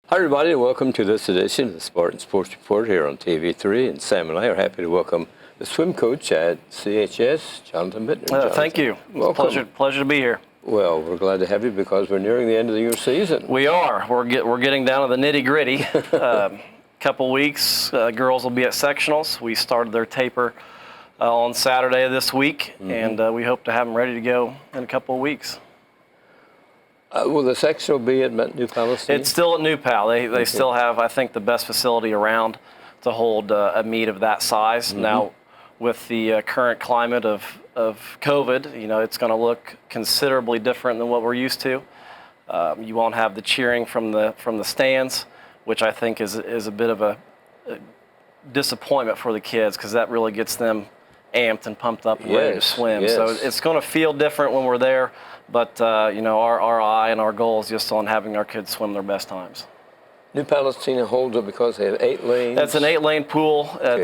Hi everybody, welcome to this edition of the Spartan Sports Report here on TV3, and Sam and I are happy to welcome the swim coach at CHS, Jonathan Bitner. Jonathan, thank you. It's a pleasure to be here. Well, we're glad to have you because we're nearing the end of your season. We are. We're getting down to the nitty-gritty. Couple weeks, girls will be at sectionals. We started their taper on Saturday of this week, and we hope to have them ready to go in a couple of weeks. Will the sectional be at New Palestine? It's still at New Pal. They still have, I think, the best facility around to hold a meet of that size. Now, with the current climate of COVID, it's going to look considerably different than what we're used to. You won't have the cheering from the stands, which I think is a bit of a disappointment for the kids, because that really gets them amped and pumped up and ready to swim. Yes. So it's going to feel different when we're there, but our eye and our goal is just on having our kids swim their best times. New Palestine holds it because they have 8 lanes? That's an 8-lane pool. Okay.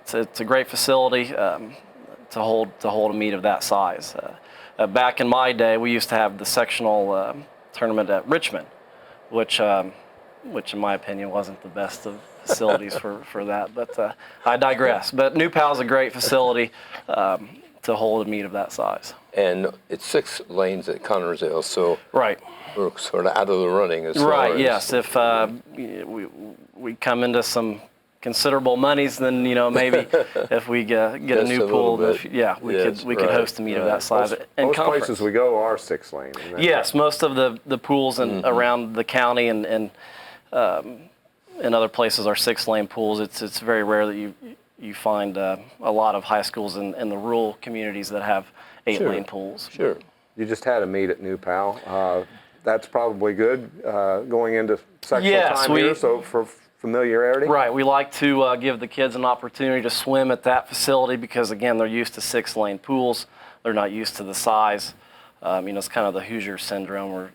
It's a great facility to hold a meet of that size. Back in my day, we used to have the sectional tournament at Richmond, which in my opinion wasn't the best of facilities for that, but I digress. But New Pal's a great facility to hold a meet of that size. And it's 6 lanes at Connersville, so right. We're sort of out of the running as right. far as... Yes, if we come into some considerable monies, then maybe if we get a new pool, we could host a meet of that size. Most places we go are 6 lane. Yes, most of the pools around the county and other places are 6-lane pools. It's very rare that you find a lot of high schools in the rural communities that have 8-lane pools. Sure. You just had a meet at New Pal. That's probably good going into sectional time here, so for familiarity? Right. We like to give the kids an opportunity to swim at that facility because, again, they're used to 6-lane pools. They're not used to the size. It's kind of the Hoosier syndrome where,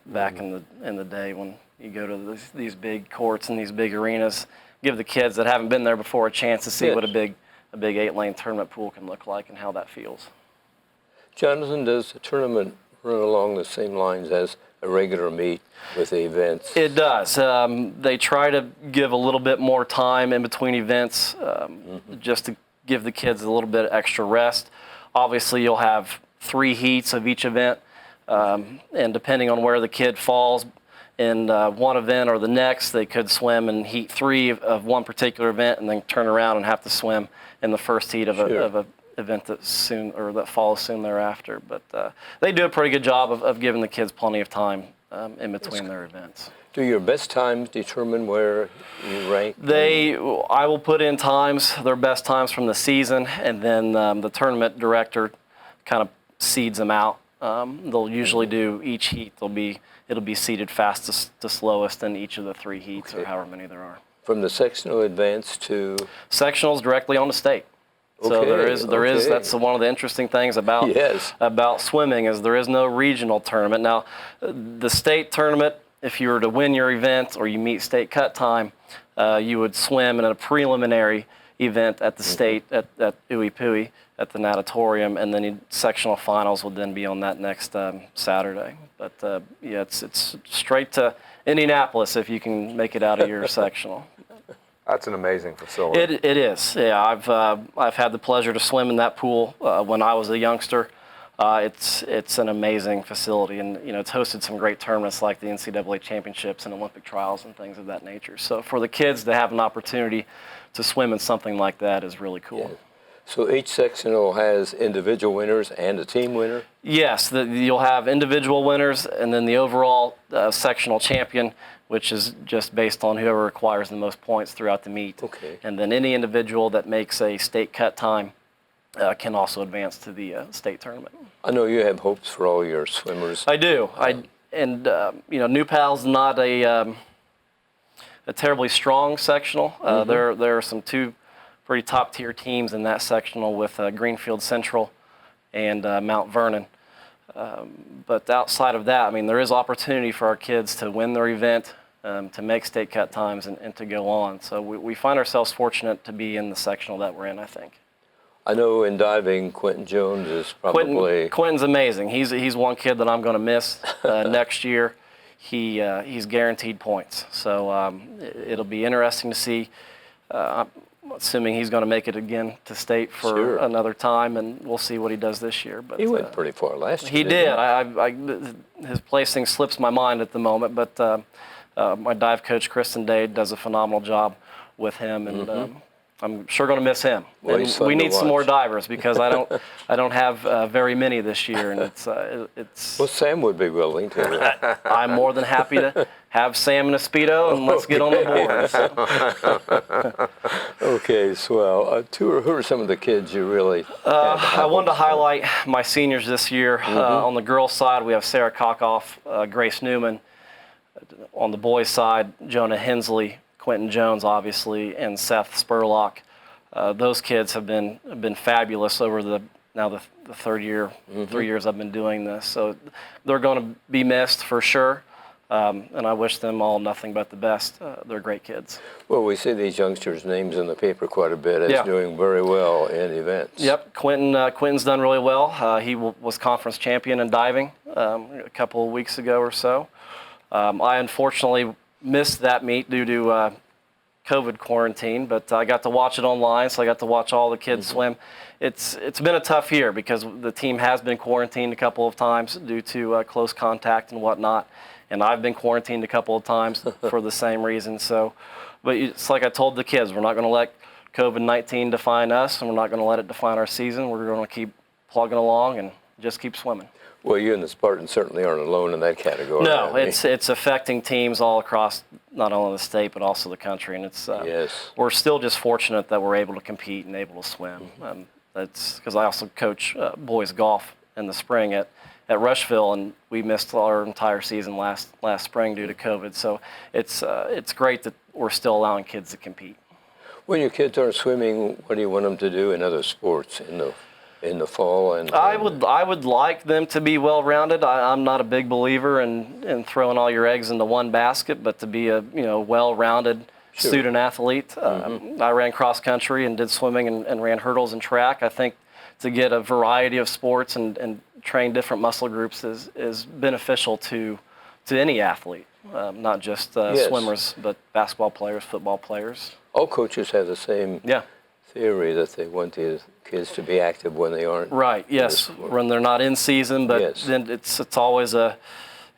back in the day when you go to these big courts and these big arenas, give the kids that haven't been there before a chance to see what a big 8-lane tournament pool can look like and how that feels. Jonathan, does the tournament run along the same lines as a regular meet with the events? It does. They try to give a little bit more time in between events just to give the kids a little bit extra rest. Obviously, you'll have 3 heats of each event, and depending on where the kid falls in one event or the next, they could swim in heat 3 of one particular event and then turn around and have to swim in the first heat of a event that follows soon thereafter. But they do a pretty good job of giving the kids plenty of time in between their events. Do your best times determine where you rank? I will put in times, their best times from the season, and then the tournament director kind of seeds them out. They'll usually do each heat. It'll be seeded fastest to slowest in each of the 3 heats, or however many there are. From the sectional advance to? Sectionals directly on the state. So there is. That's one of the interesting things about swimming is there is no regional tournament. Now, the state tournament, if you were to win your event or you meet state cut time, you would swim in a preliminary event at the state at Ooey Pooey at the natatorium, and then sectional finals would then be on that next Saturday. But it's straight to Indianapolis if you can make it out of your sectional. That's an amazing facility. It is. Yeah, I've had the pleasure to swim in that pool when I was a youngster. It's an amazing facility, and it's hosted some great tournaments like the NCAA championships and Olympic trials and things of that nature. So for the kids to have an opportunity to swim in something like that is really cool. Yeah. So each sectional has individual winners and a team winner? Yes, you'll have individual winners and then the overall sectional champion, which is just based on whoever acquires the most points throughout the meet. Okay. And then any individual that makes a state cut time can also advance to the state tournament. I know you have hopes for all your swimmers. I do. New Pal's not a terribly strong sectional. There are some 2 pretty top-tier teams in that sectional with Greenfield Central and Mount Vernon. But outside of that, there is opportunity for our kids to win their event, to make state cut times, and to go on. So we find ourselves fortunate to be in the sectional that we're in, I think. I know in diving, Quentin Jones is probably... Quentin's amazing. He's one kid that I'm going to miss next year. he's guaranteed points. So it'll be interesting to see. I'm assuming he's going to make it again to state for another time, and we'll see what he does this year. But he went pretty far last year. He did. His placing slips my mind at the moment, but my dive coach Kristen Dade does a phenomenal job with him, and I'm sure going to miss him. Well, and we need some more divers because I don't have very many this year, and it's. Well, Sam would be willing to. I'm more than happy to have Sam in a Speedo, and let's get on the board. So. Okay, swell. Who are some of the kids you really? I wanted to highlight my seniors this year. On the girls' side, we have Sarah Kokoff, Grace Newman. On the boys' side, Jonah Hensley, Quentin Jones, obviously, and Seth Spurlock. Those kids have been fabulous over the third year, 3 years I've been doing this. So they're going to be missed for sure, and I wish them all nothing but the best. They're great kids. Well, we see these youngsters' names in the paper quite a bit as doing very well in events. Yep, Quentin's done really well. He was conference champion in diving a couple of weeks ago or so. I unfortunately missed that meet due to COVID quarantine, but I got to watch it online, so I got to watch all the kids swim. It's been a tough year because the team has been quarantined a couple of times due to close contact and whatnot, and I've been quarantined a couple of times for the same reason. So, but it's like I told the kids, we're not going to let COVID-19 define us, and we're not going to let it define our season. We're going to keep plugging along and just keep swimming. Well, you and the Spartans certainly aren't alone in that category. No, it's affecting teams all across not only the state but also the country, and it's we're still just fortunate that we're able to compete and able to swim. That's because I also coach boys golf in the spring at Rushville, and we missed our entire season last spring due to COVID. So it's great that we're still allowing kids to compete. When your kids aren't swimming, what do you want them to do in other sports in the fall? And I would like them to be well-rounded. I'm not a big believer in throwing all your eggs into one basket, but to be a well-rounded student athlete. I ran cross country and did swimming and ran hurdles and track. I think to get a variety of sports and train different muscle groups is beneficial to any athlete, not just swimmers, but basketball players, football players. All coaches have the same theory that they want the kids to be active when they aren't. Right. Yes. When they're not in season, but then it's always a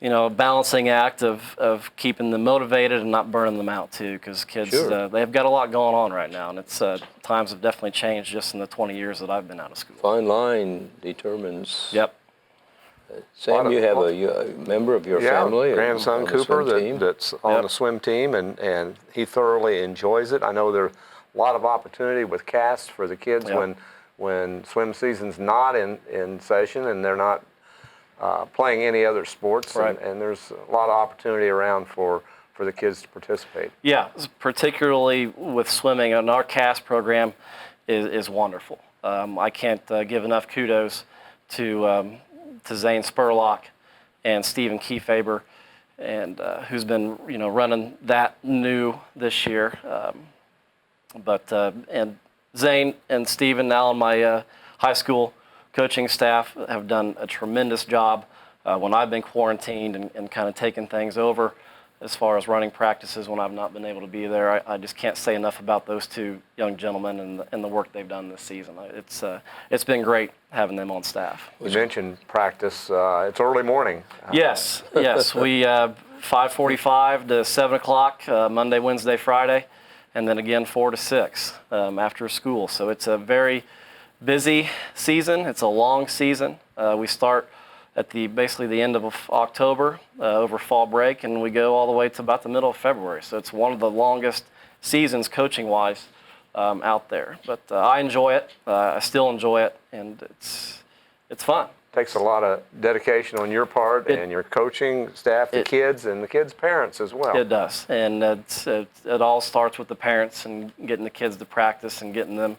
balancing act of keeping them motivated and not burning them out too, because kids they've got a lot going on right now, and it's times have definitely changed just in the 20 years that I've been out of school. Fine line determines. Yep. Sam, you have a member of your family, grandson Cooper, that's on the swim team, and he thoroughly enjoys it. I know there's a lot of opportunity with casts for the kids when swim season's not in session and they're not playing any other sports, and there's a lot of opportunity around for the kids to participate. Yeah, particularly with swimming, and our cast program is wonderful. I can't give enough kudos to Zane Spurlock and Stephen Kiefaber, and who's been running that new this year. And Zane and Stephen, now on my high school coaching staff, have done a tremendous job when I've been quarantined and kind of taken things over as far as running practices when I've not been able to be there. I just can't say enough about those two young gentlemen and the work they've done this season. It's been great having them on staff. You mentioned practice. It's early morning. Yes. We 5:45 to 7 o'clock Monday, Wednesday, Friday, and then again 4 to 6 after school. So it's a very busy season. It's a long season. We start at basically the end of October over fall break, and we go all the way to about the middle of February. So it's one of the longest seasons coaching-wise out there. But I enjoy it. I still enjoy it, and it's fun. Takes a lot of dedication on your part and your coaching staff, the kids, and the kids' parents as well. It does, and it all starts with the parents and getting the kids to practice and getting them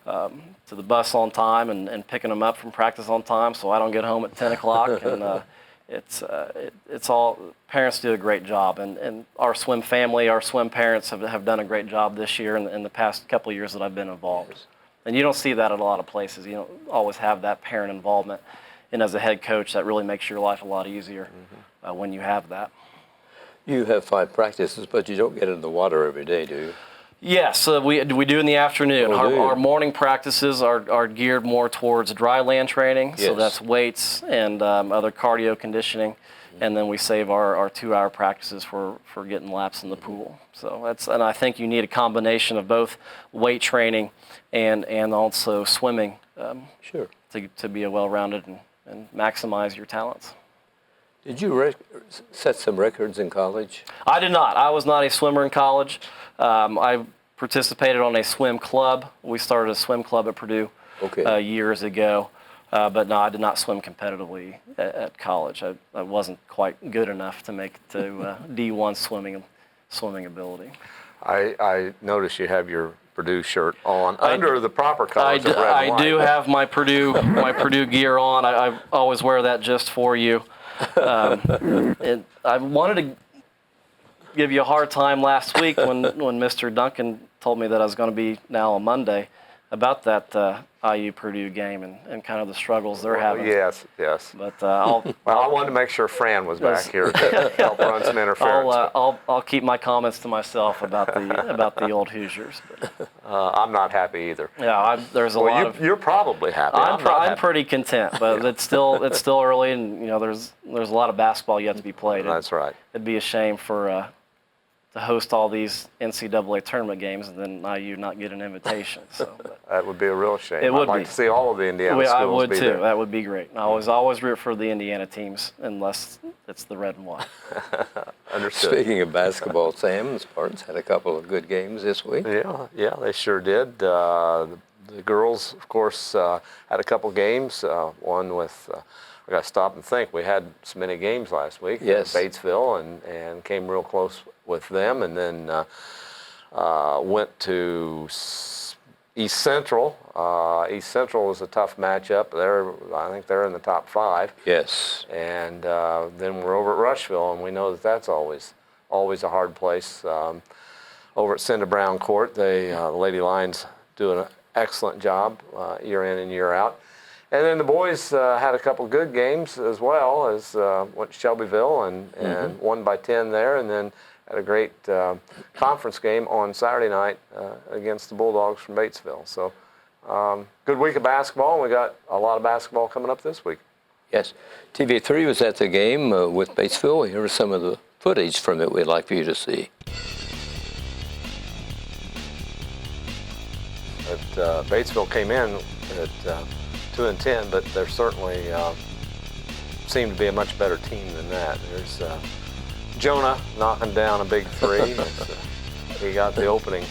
to the bus on time and picking them up from practice on time, so I don't get home at 10 o'clock. And it's all, parents do a great job, and our swim family, our swim parents have done a great job this year and in the past couple of years that I've been involved. And you don't see that at a lot of places. You don't always have that parent involvement. And as a head coach, that really makes your life a lot easier when you have that. You have 5 practices, but you don't get in the water every day, do you? Yes, we do in the afternoon. Oh, do you? Our morning practices are geared more towards dry land training, so Yes. that's weights and other cardio conditioning, and then we save our 2-hour practices for getting laps in the pool. So and I think you need a combination of both weight training and also swimming Sure. to be a well-rounded and maximize your talents. Did you set some records in college? I did not. I was not a swimmer in college. I participated on a swim club. We started a swim club at Purdue years ago. But no, I did not swim competitively at college. I wasn't quite good enough to make it to D1 swimming ability. I noticed you have your Purdue shirt on under the proper colors of red and white. I do have my Purdue gear on. I always wear that just for you. And I wanted to give you a hard time last week when Mr. Duncan told me that I was going to be now on Monday about that IU Purdue game and kind of the struggles they're having. Yes. But Well, I wanted to make sure Fran was back here to help run some interference. I'll keep my comments to myself about the old Hoosiers. But, I'm not happy either. yeah, there's a lot of. You're probably happy. I'm pretty content, but it's still early, and there's a lot of basketball yet to be played. That's right. It'd be a shame for to host all these NCAA tournament games and then IU not get an invitation. So That would be a real shame. It would I'd like be. to see all of the Indiana schools I would be too. there. That would be great. I always root for the Indiana teams unless it's the red and white. Understood. Speaking of basketball, Sam, the Spartans had a couple of good games this week. Yeah, they sure did. The girls, of course, had a couple games. One with, I got to stop and think, we had so many games last week. Yes. Batesville and came real close with them, and then went to East Central. East Central was a tough matchup. I think they're in the top 5. Yes. And then we're over at Rushville, and we know that's always a hard place. Over at Cinda Brown Court, the Lady Lions do an excellent job year in and year out. And then the boys had a couple good games as well, as went to Shelbyville and won by 10 there, and then had a great conference game on Saturday night against the Bulldogs from Batesville. So good week of basketball, and we got a lot of basketball coming up this week. Yes. TV3 was at the game with Batesville. Here are some of the footage from it we'd like for you to see. Batesville came in at 2-10, but they're certainly seem to be a much better team than that. There's Jonah knocking down a big 3. He got the opening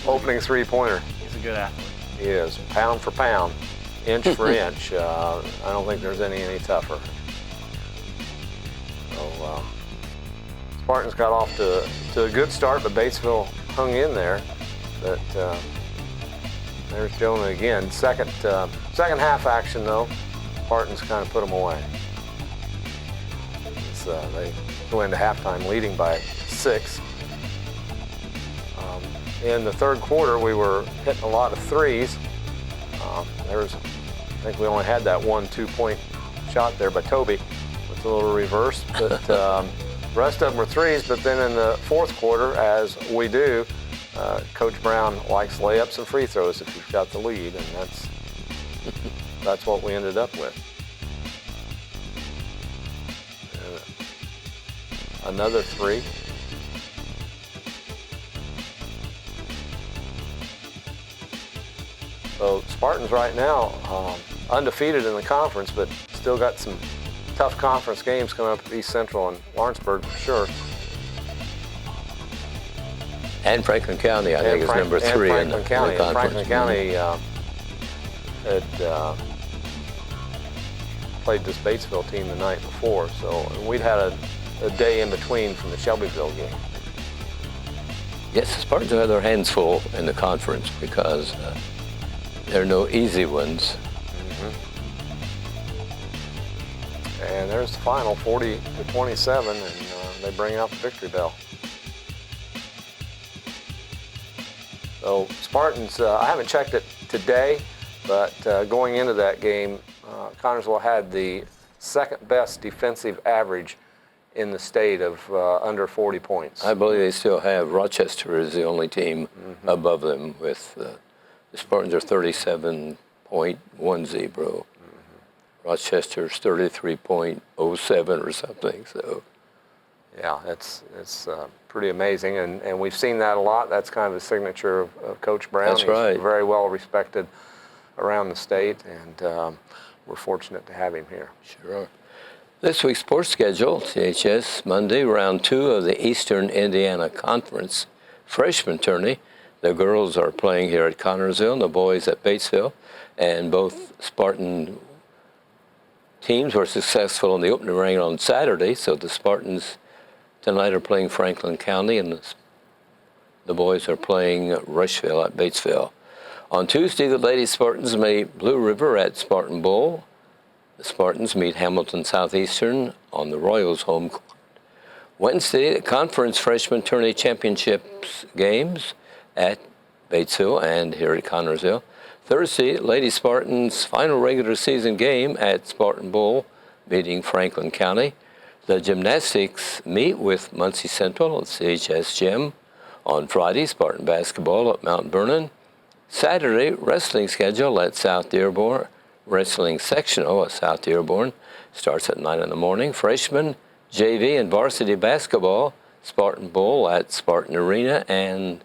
3-pointer. He's a good athlete. He is, pound for pound, inch for inch. I don't think there's any tougher. So Spartans got off to a good start, but Batesville hung in there. But there's Jonah again. Second half action though, Spartans kind of put them away. They go into halftime leading by 6. In the third quarter, we were hitting a lot of threes. I think we only had that 1 2-point shot there by Toby with a little reverse, but the rest of them were threes. But then in the fourth quarter, as we do, Coach Brown likes layups and free throws if you've got the lead, and that's what we ended up with. Another 3. So Spartans right now undefeated in the conference, but still got some tough conference games coming up at East Central and Lawrenceburg for sure. And Franklin County, I think, is number 3 in the conference. Franklin County had played this Batesville team the night before, so we'd had a day in between from the Shelbyville game. Yes, the Spartans have their hands full in the conference because there are no easy ones. And there's the final, 40-27, and they bring out the victory bell. So Spartans, I haven't checked it today, but going into that game, Connersville had the second best defensive average in the state of under 40 points. I believe they still have. Rochester is the only team above them with the Spartans are 37.10. Rochester's 33.07 or something. So yeah, it's pretty amazing, and we've seen that a lot. That's kind of the signature of Coach Brown. That's right. He's very well respected around the state, and we're fortunate to have him here. sure. This week's sports schedule, CHS, Monday, round 2 of the Eastern Indiana Conference freshman tourney. The girls are playing here at Connorsville and the boys at Batesville, and both Spartan teams were successful in the opening round on Saturday, so the Spartans tonight are playing Franklin County, and the boys are playing Rushville at Batesville. On Tuesday, the Lady Spartans meet Blue River at Spartan Bowl. The Spartans meet Hamilton Southeastern on the Royals' home court. Wednesday, the Conference Freshman Tourney Championships games at Batesville and here at Connorsville. Thursday, Lady Spartans' final regular season game at Spartan Bowl, meeting Franklin County. The gymnastics meet with Muncie Central at CHS Gym. On Friday, Spartan basketball at Mount Vernon. Saturday, wrestling schedule at South Dearborn. Wrestling sectional at South Dearborn starts at 9 in the morning. Freshman, JV, and varsity basketball, Spartan Bowl at Spartan Arena, and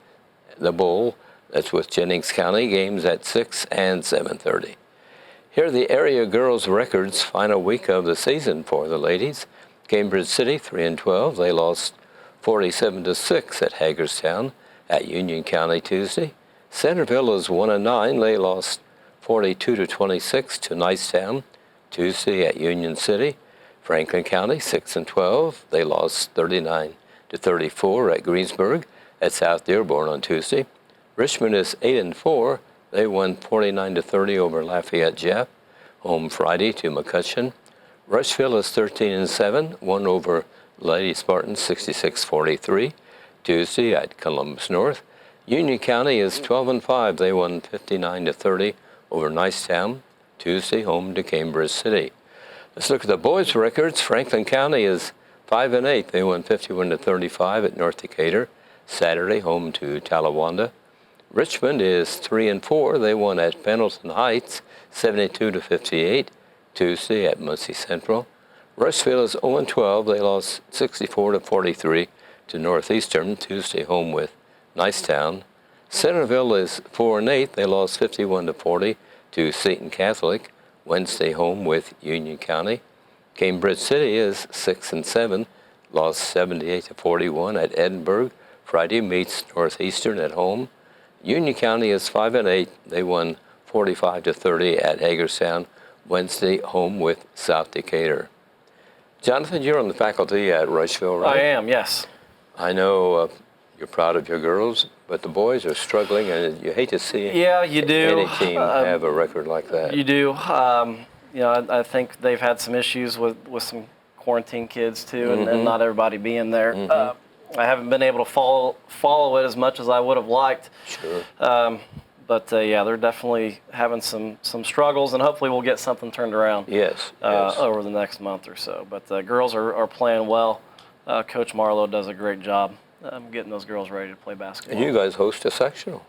the Bowl, that's with Jennings County, games at 6 and 7:30. Here are the area girls' records, final week of the season for the ladies. Cambridge City, 3-12. They lost 47-6 at Hagerstown at Union County Tuesday. Centerville is 1-9. They lost 42-26 to Nicetown Tuesday at Union City. Franklin County, 6-12. They lost 39-34 at Greensburg at South Dearborn on Tuesday. Richmond is 8-4. They won 49-30 over Lafayette Jeff, home Friday to McCutcheon. Rushville is 13-7, won over Lady Spartans 66-43 Tuesday at Columbus North. Union County is 12-5. They won 59-30 over Nicetown Tuesday, home to Cambridge City. Let's look at the boys' records. Franklin County is 5-8. They won 51-35 at North Decatur Saturday, home to Talawanda. Richmond is 3-4. They won at Pendleton Heights 72-58 Tuesday at Muncie Central. Rushville is 0-12. They lost 64-43 to Northeastern Tuesday, home with Nicetown. Centerville is 4-8. They lost 51-40 to Seton Catholic Wednesday, home with Union County. Cambridge City is 6-7. Lost 78-41 at Edinburgh. Friday meets Northeastern at home. Union County is 5-8. They won 45-30 at Hagerstown Wednesday, home with South Decatur. Jonathan, you're on the faculty at Rushville, right? I am, yes. I know you're proud of your girls, but the boys are struggling, and you hate to see you do. any team have a record like that. You do. I think they've had some issues with some quarantine kids too, and not everybody being there. I haven't been able to follow it as much as I would have liked. Sure. But they're definitely having some struggles, and hopefully we'll get something turned around. Yes. Over the next month or so. But the girls are playing well. Coach Marlowe does a great job getting those girls ready to play basketball. And you guys host a sectional.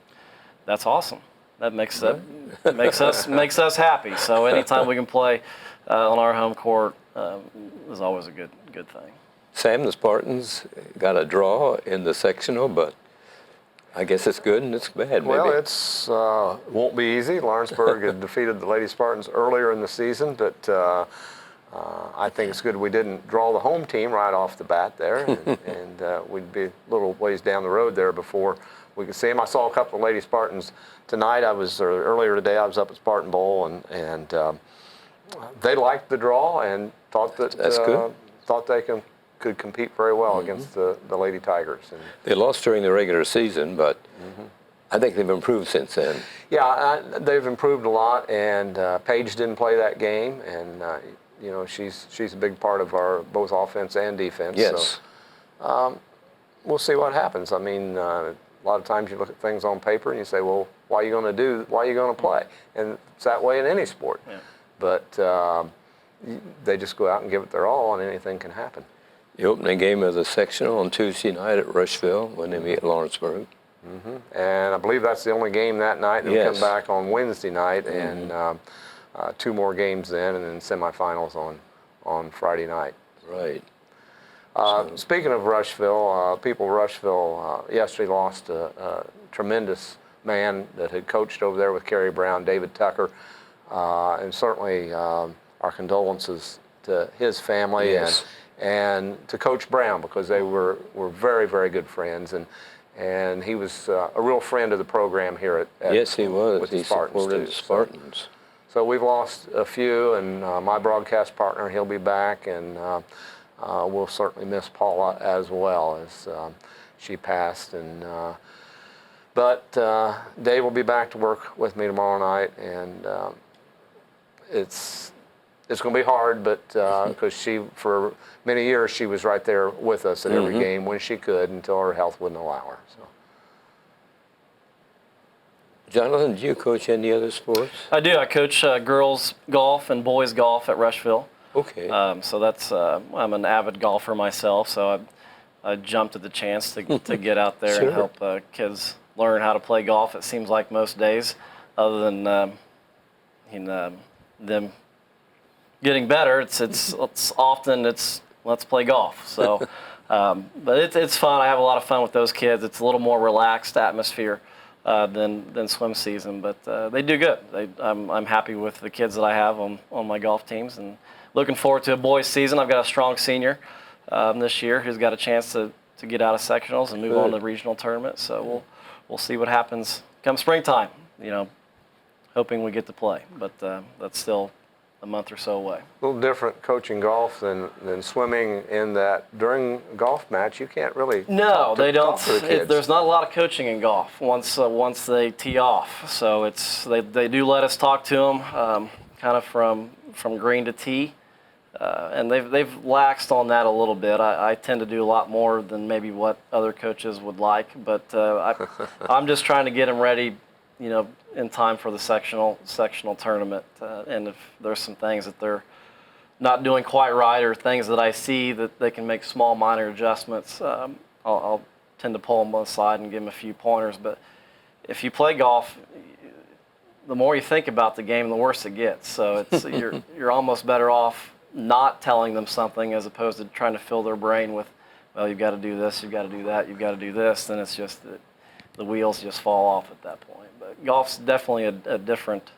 That's awesome. That makes us happy. So anytime we can play on our home court is always a good thing. Sam, the Spartans got a draw in the sectional, but I guess it's good and it's bad, maybe. Well, it's won't be easy. Lawrenceburg had defeated the Lady Spartans earlier in the season, but I think it's good we didn't draw the home team right off the bat there, and we'd be a little ways down the road there before we could see them. I saw a couple of Lady Spartans tonight. Earlier today, I was up at Spartan Bowl, and they liked the draw and thought that That's good. Thought they could compete very well against the Lady Tigers. And They lost during the regular season, but I think they've improved since then. yeah, they've improved a lot, and Paige didn't play that game, and she's a big part of our both offense and defense. Yes. So we'll see what happens. I mean, a lot of times you look at things on paper and you say, well, why are you going to play? And it's that way in any sport. Yeah. But they just go out and give it their all, and anything can happen. The opening game of the sectional on Tuesday night at Rushville when they meet Lawrenceburg. And I believe that's the only game that night. Then we come Yes. back on Wednesday night, and 2 more games then, and then semifinals on Friday night. Right. Speaking of Rushville, people of Rushville yesterday lost a tremendous man that had coached over there with Kerry Brown, David Tucker, and certainly our condolences to his family. Yes. And to Coach Brown, because they were very, very good friends, and he was a real friend of the program here at Yes, he was. with He the Spartans supported too. the Spartans. So we've lost a few, and my broadcast partner, he'll be back, and we'll certainly miss Paula as well as she passed. But Dave will be back to work with me tomorrow night, and it's going to be hard, but because she, for many years, she was right there with us at every game when she could until her health wouldn't allow her. So. Jonathan, do you coach any other sports? I do. I coach girls golf and boys golf at Rushville. Okay. So that's I'm an avid golfer myself, so I jumped at the chance to get out there Sure. and help kids learn how to play golf. It seems like most days, other than them getting better, it's often let's play golf. So, but it's fun. I have a lot of fun with those kids. It's a little more relaxed atmosphere than swim season, but they do good. I'm happy with the kids that I have on my golf teams, and looking forward to a boys season. I've got a strong senior this year who's got a chance to get out of sectionals and move on to the regional tournament. So we'll see what happens come springtime. Hoping we get to play, but that's still a month or so away. A little different coaching golf than swimming in that during a golf match you can't really No, they don't. talk to the kids. There's not a lot of coaching in golf once they tee off. So they do let us talk to them kind of from green to tee, and they've laxed on that a little bit. I tend to do a lot more than maybe what other coaches would like, but I'm just trying to get them ready, in time for the sectional tournament. And if there's some things that they're not doing quite right or things that I see that they can make small minor adjustments, I'll tend to pull them aside and give them a few pointers. But if you play golf, the more you think about the game, the worse it gets. So it's you're almost better off not telling them something as opposed to trying to fill their brain with, well, you've got to do this, you've got to do that, you've got to do this. Then it's just that the wheels just fall off at that point. But golf's definitely a different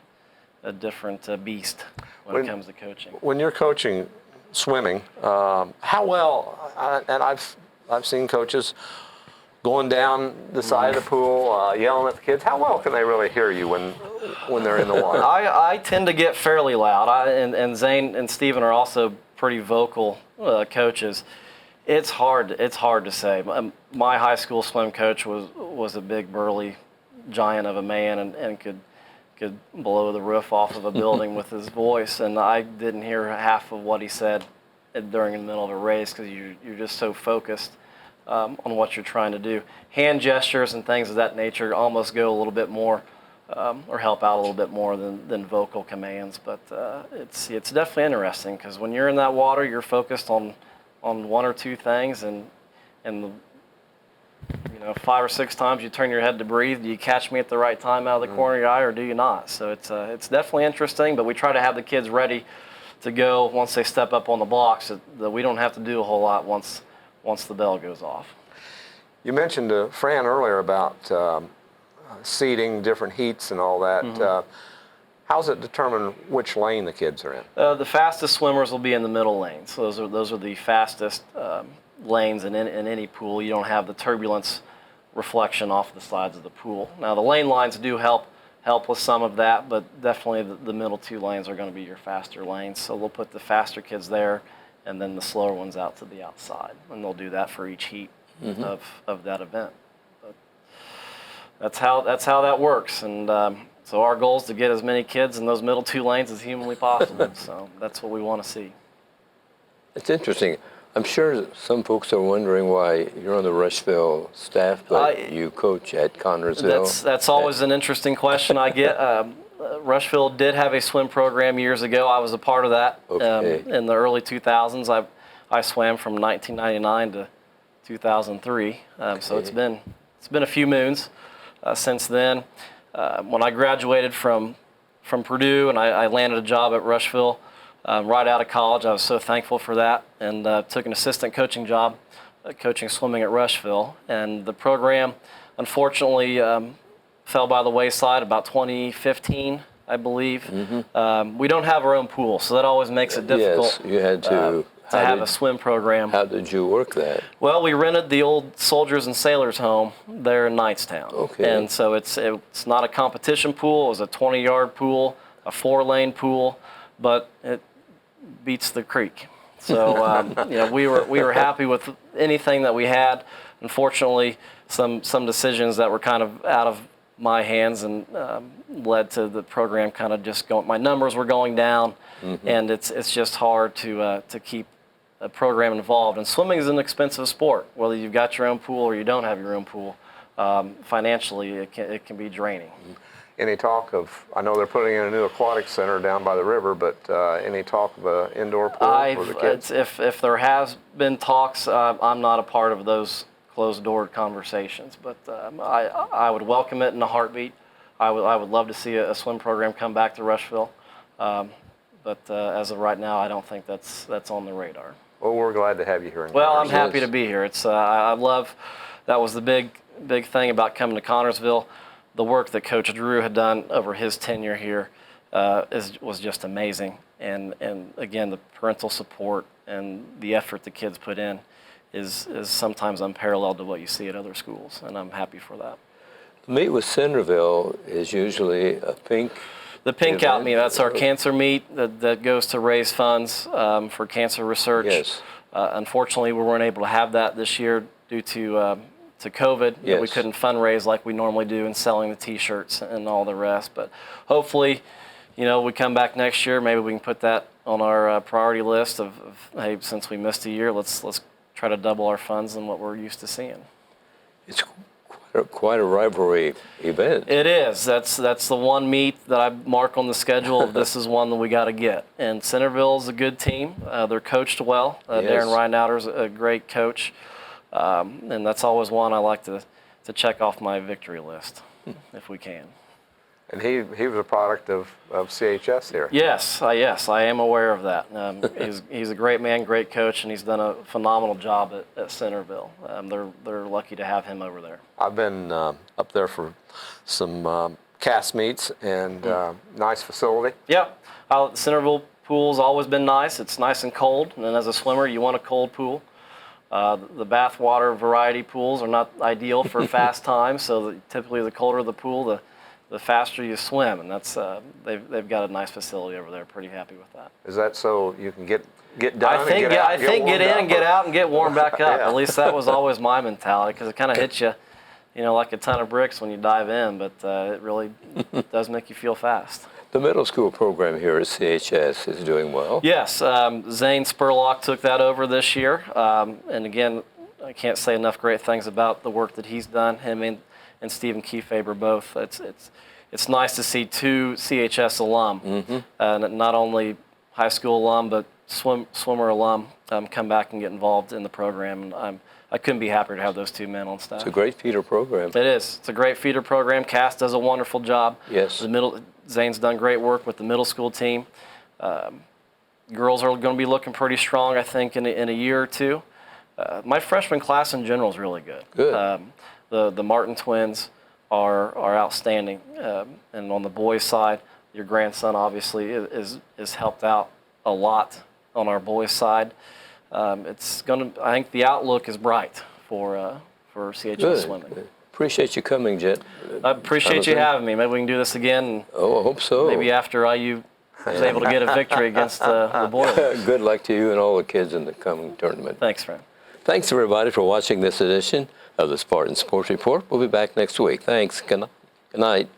beast when it comes to coaching. When you're coaching swimming, how well? And I've seen coaches going down the side of the pool, yelling at the kids. How well can they really hear you when they're in the water? I tend to get fairly loud. And Zane and Steven are also pretty vocal coaches. It's hard to say. My high school swim coach was a big burly giant of a man and could blow the roof off of a building with his voice, and I didn't hear half of what he said during the middle of a race because you're just so focused on what you're trying to do. Hand gestures and things of that nature almost go a little bit more or help out a little bit more than vocal commands, but it's definitely interesting because when you're in that water, you're focused on one or two things, and 5 or 6 times you turn your head to breathe. Do you catch me at the right time out of the corner of your eye, or do you not? So it's definitely interesting, but we try to have the kids ready to go once they step up on the blocks, that we don't have to do a whole lot once the bell goes off. You mentioned to Fran earlier about seeding, different heats and all that. How's it determine which lane the kids are in? The fastest swimmers will be in the middle lane. So those are the fastest lanes in any pool. You don't have the turbulence reflection off the sides of the pool. Now the lane lines do help with some of that, but definitely the middle 2 lanes are going to be your faster lanes. So we'll put the faster kids there, and then the slower ones out to the outside, and they'll do that for each heat of that event. But that's how that works, and so our goal is to get as many kids in those middle 2 lanes as humanly possible. So that's what we want to see. It's interesting. I'm sure some folks are wondering why you're on the Rushville staff, but you coach at Connersville. That's always an interesting question I get. Rushville did have a swim program years ago. I was a part of that in the early 2000s. I swam from 1999 to 2003. So it's been a few moons since then. When I graduated from Purdue and I landed a job at Rushville right out of college, I was so thankful for that, and took an assistant coaching job coaching swimming at Rushville. And the program, unfortunately, fell by the wayside about 2015, I believe. We don't have our own pool, so that always makes it difficult. Yes, you had to have a swim program. How did you work that? Well, we rented the old Soldiers and Sailors home there in Knightstown. Okay. And so it's not a competition pool. It was a 20-yard pool, a 4-lane pool, but it beats the creek. So we were happy with anything that we had. Unfortunately, some decisions that were kind of out of my hands and led to the program kind of just going. My numbers were going down, and it's just hard to keep a program involved. And swimming is an expensive sport, whether you've got your own pool or you don't have your own pool. Financially, it can be draining. Any talk of, I know they're putting in a new aquatic center down by the river, but any talk of an indoor pool for the kids? If there has been talks, I'm not a part of those closed-door conversations, but I would welcome it in a heartbeat. I would love to see a swim program come back to Rushville, but as of right now, I don't think that's on the radar. Well, we're glad to have you here. Well, I'm happy to be here. It's I love, that was the big thing about coming to Connorsville. The work that Coach Drew had done over his tenure here was just amazing. And again, the parental support and the effort the kids put in is sometimes unparalleled to what you see at other schools, and I'm happy for that. The meet with Centerville is usually a pink. The pink event. out meet, that's our cancer meet that goes to raise funds for cancer research. Yes. Unfortunately, we weren't able to have that this year due to COVID. Yes. We couldn't fundraise like we normally do in selling the T-shirts and all the rest. But hopefully, we come back next year. Maybe we can put that on our priority list of hey, since we missed a year, let's try to double our funds than what we're used to seeing. It's quite a rivalry event. It is. That's the one meet that I mark on the schedule. This is one that we got to get. And Centerville's a good team. They're coached well. Yes. Darren Reinauter's a great coach. And that's always one I like to check off my victory list, if we can. And he was a product of CHS here. Yes, I am aware of that. He's a great man, great coach, and he's done a phenomenal job at Centerville. They're lucky to have him over there. I've been up there for some cast meets, and nice facility. Yeah, Centerville pool's always been nice. It's nice and cold, and then as a swimmer, you want a cold pool. The bathwater variety pools are not ideal for fast times, so typically the colder the pool, the faster you swim, and that's they've got a nice facility over there. Pretty happy with that. Is that so you can get done? I think get in and get out and get warmed back up. Yeah. At least that was always my mentality, because it kind of hits you, like a ton of bricks when you dive in, but it really does make you feel fast. The middle school program here at CHS is doing well. Yes, Zane Spurlock took that over this year, and again, I can't say enough great things about the work that he's done. Him and Stephen Kiefaber both. It's nice to see two CHS alum, not only high school alum but swimmer alum, come back and get involved in the program. And I couldn't be happier to have those two men on staff. It's a great feeder program. It is. It's a great feeder program. Cass does a wonderful job. Yes. Zane's done great work with the middle school team. Girls are going to be looking pretty strong, I think, in a year or two. My freshman class in general is really good. Good. The Martin twins are outstanding. And on the boys' side, your grandson obviously is helped out a lot on our boys' side. I think the outlook is bright for CHS swimming. Good. Appreciate you coming, Jet. I appreciate you having me. Maybe we can do this again. Oh, I hope so. Maybe after IU is able to get a victory against the Boilers. Good luck to you and all the kids in the coming tournament. Thanks, friend. Thanks, everybody, for watching this edition of the Spartan Sports Report. We'll be back next week. Thanks. Good night.